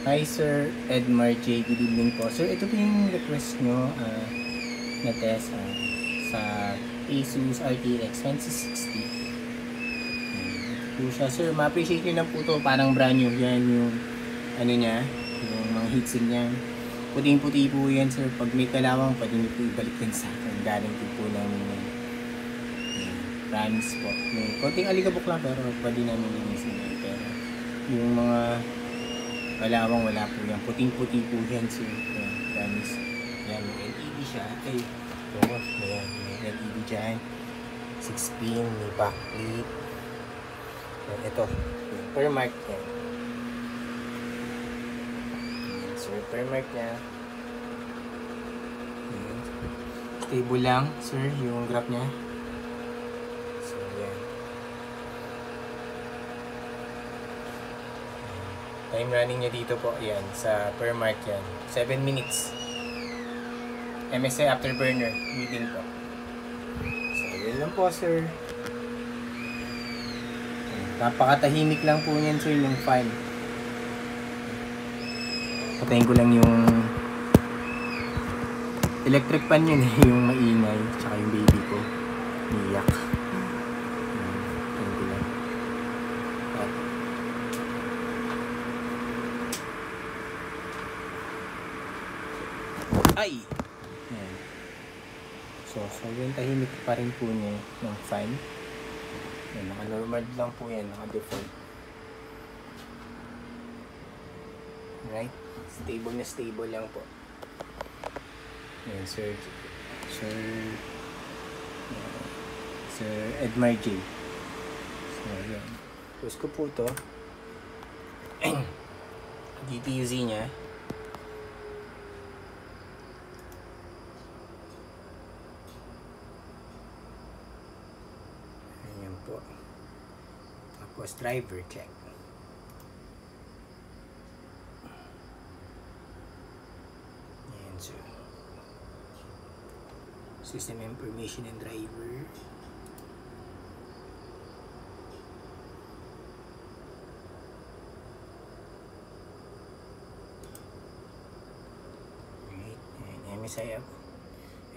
Hi Sir Edmar J. Good evening po. Sir, ito po yung request nyo na test sa Asus RTX 2060. Ito po siya. Sir, ma-appreciate nyo lang po to. Parang brand new. Yan yung ano niya, yung mga heatsink niya. Puting-puti po yan sir. Pag may kalawang, pwede nyo po ibalik din sa akin. Galing po namin yan. Promise po. May konting aligabok lang pero pwede namin linisin yan. Pero yung mga kalawang wala po yan. Puting-puti po yan sir. Yan, promise. Yan, may LED siya. Ay, ayan, may LED dyan. 6 pin, may backlit. Yan, ito. Per mark yan. Yan, sir, per mark niya. Yan. Stable lang, sir, yung graph niya. So, yan. Time running niya dito po, yan, sa per mark yan. 7 minutes. MSI Afterburner, reading po. So, yun lang po, sir. Napakatahimik lang po yan, sir, yung file. Patayin ko lang yung electric fan yun, yung maingay, tsaka yung baby ko. Niyak. Patayin ko lang. Ay! Ayan. So yung tahimik pa rin po niya ng fan. Ayan, naka-normal lang po yan, naka-default. Right? Stable na stable lang po. Ayan, Sir Edmar J. So, ayan. Post ko po to. GPU-Z niya. Ayan po. Tapos driver check. Ayan, sir. System information and driver. Right. Ayan,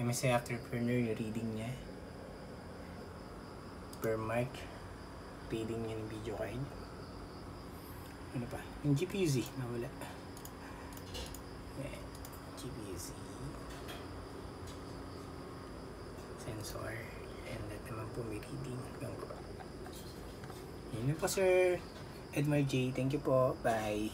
MSI Afterburner, yung reading niya. Per mark. Reading niya ng video card. Ano pa? Yung GPU-Z. Nawala. Ayan. GPU-Z. Sensor. And that naman po may reading. Yun po, Sir Edmar J. Thank you po. Bye.